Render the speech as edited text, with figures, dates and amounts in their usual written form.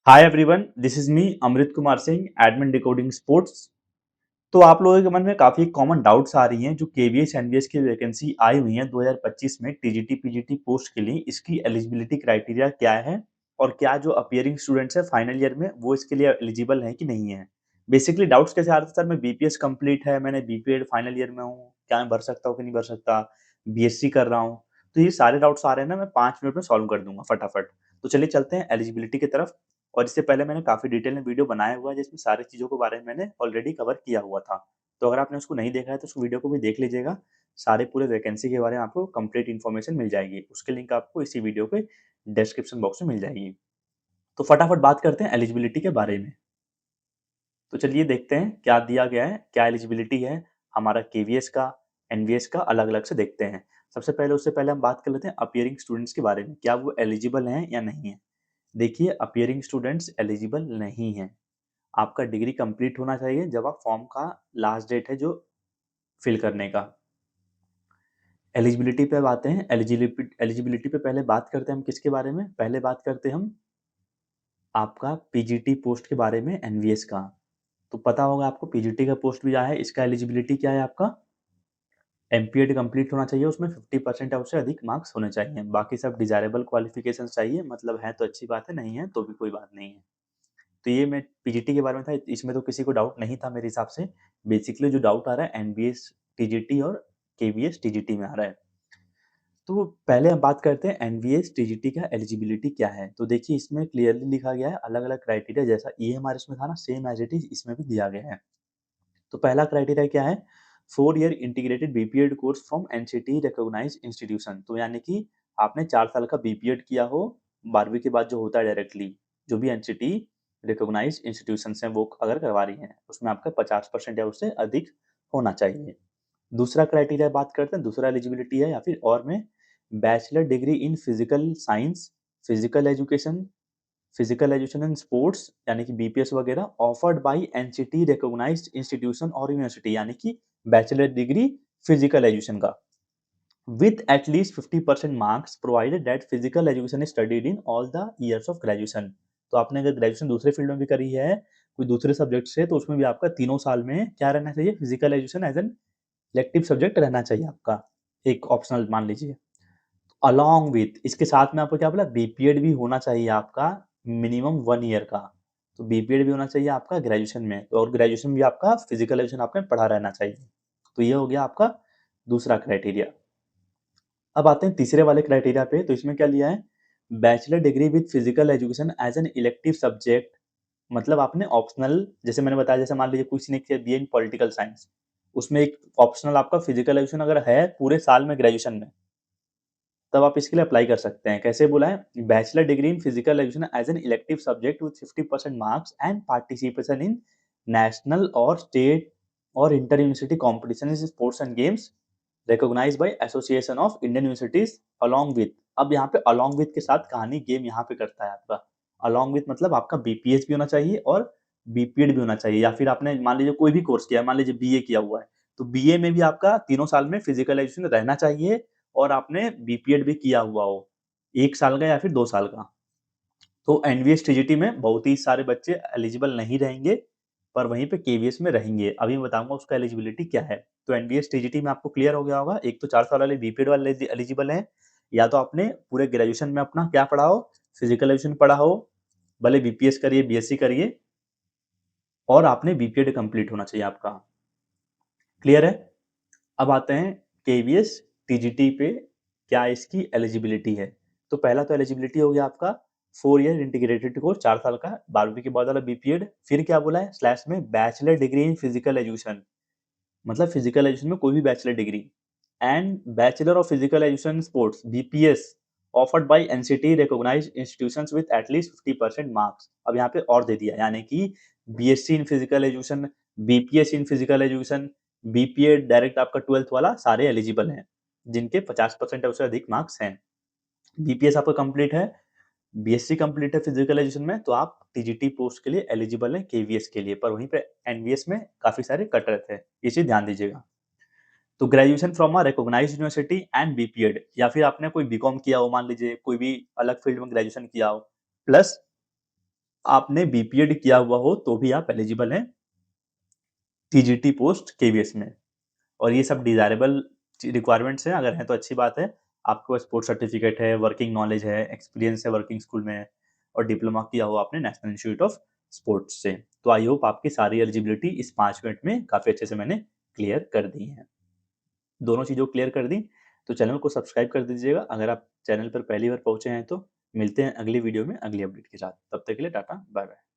Hi everyone, this is me Amrit Kumar Singh, admin decoding sports. तो आप लोगों के मन में काफी कॉमन डाउट्स आ रही हैं जो केवीएस एनवीएस की वैकेंसी आई हुई है 2025 में टीजीटी पीजीटी पोस्ट के लिए। इसकी एलिजिबिलिटी क्राइटेरिया क्या है और क्या जो अपियरिंग स्टूडेंट्स है फाइनल ईयर में वो इसके लिए एलिजिबल है कि नहीं है। बेसिकली डाउट्स कैसे आ रहे थे सर, मैं बीपीएस कंप्लीट है, मैंने बीपीएड फाइनल ईयर में हूँ, क्या मैं भर सकता हूँ कि नहीं भर सकता, बीएससी कर रहा हूँ। तो ये सारे डाउट्स आ रहे हैं ना, मैं 5 मिनट में सॉल्व कर दूंगा फटाफट। तो चलिए चलते हैं एलिजिबिलिटी की तरफ। और इससे पहले मैंने काफ़ी डिटेल में वीडियो बनाया हुआ है जिसमें सारी चीज़ों के बारे में मैंने ऑलरेडी कवर किया हुआ था। तो अगर आपने उसको नहीं देखा है तो उस वीडियो को भी देख लीजिएगा। सारे पूरे वैकेंसी के बारे में आपको कंप्लीट इन्फॉर्मेशन मिल जाएगी। उसकी लिंक आपको इसी वीडियो के डिस्क्रिप्शन बॉक्स में मिल जाएगी। तो फटाफट बात करते हैं एलिजिबिलिटी के बारे में। तो चलिए देखते हैं क्या दिया गया है, क्या एलिजिबिलिटी है हमारा केवीएस का, एनवीएस का, अलग-अलग से देखते हैं। सबसे पहले उससे पहले हम बात कर लेते हैं अपीयरिंग स्टूडेंट्स के बारे में, क्या वो एलिजिबल हैं या नहीं है। देखिए, अपीयरिंग स्टूडेंट्स एलिजिबल नहीं हैं। आपका डिग्री कंप्लीट होना चाहिए जब आप फॉर्म का लास्ट डेट है जो फिल करने का। एलिजिबिलिटी पे अब आते हैं। एलिजिबिलिटी पे पहले बात करते हैं हम किसके बारे में, पहले बात करते हैं हम आपका पीजीटी पोस्ट के बारे में, एनवीएस का। तो पता होगा आपको पीजीटी का पोस्ट भी आया है, इसका एलिजिबिलिटी क्या है आपका, एमपीएड कंप्लीट होना चाहिए, उसमें 50% या उससे अधिक मार्क्स होने चाहिए। बाकी सब डिजायरेबल क्वालिफिकेशन चाहिए, मतलब है तो अच्छी बात है, नहीं है तो भी कोई बात नहीं है। तो ये मैं पीजीटी के बारे में था, इसमें तो किसी को डाउट नहीं था मेरे हिसाब से। बेसिकली जो डाउट आ रहा है एनबीएस टीजीटी और केवीएस टीजीटी में आ रहा है। तो पहले हम बात करते हैं एनवीएस टीजीटी का एलिजिबिलिटी क्या है। तो देखिए, इसमें क्लियरली लिखा गया है अलग अलग क्राइटेरिया, जैसा ये हमारे इसमें था ना, सेम एज इट इज इसमें भी दिया गया है। तो पहला क्राइटेरिया क्या है, 4 year integrated BPEd course from NCT recognised institution. तो यानी कि आपने 4 साल का बीपीएड किया हो 12वीं के बाद, जो होता है डायरेक्टली, जो भी एनसीटी रिकॉग्नाइज्ड इंस्टीट्यूशन हैं वो अगर करवा रही हैं, उसमें आपका 50% या उससे अधिक होना चाहिए। दूसरा क्राइटेरिया बात करते हैं, दूसरा एलिजिबिलिटी है या फिर और में, bachelor degree in physical science, physical education, physical education and sports यानी कि बीपीएस वगैरह, offered by NCT recognised institution और यूनिवर्सिटी, यानी कि बैचलर डिग्री फिजिकल एजुकेशन का, with at least 50% marks provided that physical education is studied in all the years of graduation। तो आपने अगर ग्रेजुएशन दूसरे फील्ड में भी करी है, कोई दूसरे सब्जेक्ट से, तो उसमें भी आपका तीनों साल में क्या रहना चाहिए, physical education as an elective subject रहना चाहिए आपका, एक ऑप्शनल मान लीजिए। अलोंग विथ इसके साथ में आपको क्या बोला, बीपीएड भी होना चाहिए आपका, मिनिमम 1 ईयर का। तो बीपीएड भी होना चाहिए आपका ग्रेजुएशन में, और ग्रेजुएशन भी आपका फिजिकल एजुकेशन आपने पढ़ा रहना चाहिए। तो ये हो गया आपका दूसरा क्राइटेरिया। अब आते हैं तीसरे वाले क्राइटेरिया पे। तो इसमें क्या लिया है, bachelor degree with physical education as an elective subject. मतलब आपने ऑप्शनल, जैसे मैंने बताया, जैसे मान लीजिए किसी ने किया बीए इन पॉलिटिकल साइंस, उसमें एक ऑप्शनल आपका फिजिकल एजुकेशन अगर है पूरे साल में ग्रेजुएशन में, तब आप इसके लिए अप्लाई कर सकते हैं। कैसे बोला है, bachelor degree in physical education as an elective subject with 50% marks and participation in national और स्टेट और inter university competition in sports and games recognised by association of Indian universities along with. अब यहाँ पे along with के साथ कहानी game यहाँ पे करता है आपका। अलोंग विथ मतलब आपका बीपीएस भी होना चाहिए और बीपीएड भी होना चाहिए, या फिर आपने मान लीजिए कोई भी कोर्स किया है, मान लीजिए बीए किया हुआ है, तो बीए में भी आपका तीनों साल में फिजिकल एजुकेशन रहना चाहिए, और आपने बीपीएड भी किया हुआ हो 1 साल का या फिर 2 साल का। तो एनवीएस टीजीटी में बहुत ही सारे बच्चे एलिजिबल नहीं रहेंगे, पर वहीं पे केवीएस में रहेंगे। अभी मैं बताऊंगा उसका एलिजिबिलिटी क्या है। तो एनवीएस टीजीटी में आपको क्लियर हो गया होगा, एक तो 4 साल वाले बीपीएड वाले एलिजिबल हैं, या तो आपने पूरे ग्रेजुएशन में अपना क्या पढ़ा हो, फिजिकल एजुकेशन पढ़ा हो, भले बीपीएस करिए बीएससी करिए, और आपने बीपीएड कंप्लीट होना चाहिए आपका। क्लियर है। अब आते हैं केवीएस टीजीटी पे क्या इसकी एलिजिबिलिटी है। तो पहला तो एलिजिबिलिटी हो गया आपका 4 ईयर इंटीग्रेटेड कोर्स, 4 साल का, 12वीं के बाद वाला बीपीएड। फिर क्या बोला है स्लैश में, bachelor degree in physical education, मतलब फिजिकल एजुकेशन में कोई भी bachelor degree, and bachelor of physical education sports BPS offered by NCT recognised institutions with at least 50% marks. अब यहाँ पे और दे दिया, यानी कि BSc in physical education, BPS in physical education, BPEd direct आपका 12th वाला, सारे एलिजिबल हैं जिनके 50% या उससे अधिक मार्क्स हैं। बीपीएस आपका कंप्लीट है, बीएससी कंप्लीट है फिजिकल एजुकेशन में, तो आप टीजीटी पोस्ट के लिए एलिजिबल हैं केवीएस के लिए। पर वहीं पे एनवीएस में काफी सारे कट रहते हैं, ये चीज ध्यान दीजिएगा। तो graduation from a recognised university and BPEd, या फिर आपने कोई बीकॉम किया हो, मान लीजिए कोई भी अलग फील्ड में ग्रेजुएशन किया हो, प्लस आपने बीपीएड किया हुआ हो तो भी आप एलिजिबल हैं टीजीटी पोस्ट केवीएस में। और ये सब डिजायरेबल रिक्वायरमेंट्स हैं, अगर हैं तो अच्छी बात है। आपके पास स्पोर्ट्स सर्टिफिकेट है, वर्किंग नॉलेज है, एक्सपीरियंस है वर्किंग स्कूल में, और डिप्लोमा किया हो आपने नेशनल इंस्टीट्यूट ऑफ स्पोर्ट्स से। तो आई होप आपकी सारी एलिजिबिलिटी इस 5 मिनट में काफी अच्छे से मैंने क्लियर कर दी है। दोनों चीजों को क्लियर कर दी तो चैनल को सब्सक्राइब कर दीजिएगा। अगर आप चैनल पर पहली बार पहुंचे हैं तो मिलते हैं अगली वीडियो में अगली अपडेट के साथ। तब तक के लिए टाटा बाय बाय।